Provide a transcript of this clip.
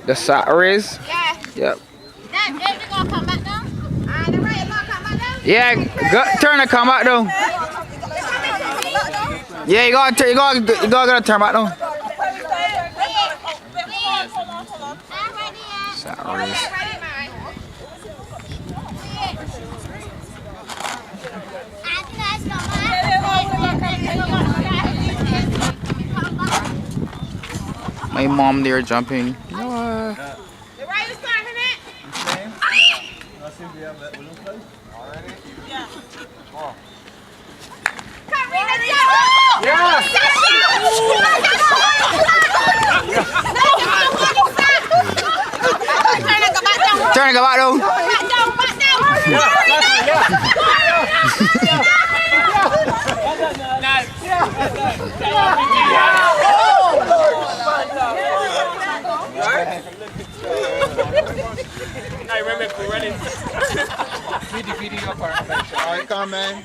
The Saturdays? Yeah. Yep. That is gonna come back down? Alright, the right is gonna come back down? Yeah, turn and come back down. Yeah, you gotta turn back down. Saturdays. My mom there jumping. The right is starting it? Turn and go back down. I remember running. Video part. Alright, come man.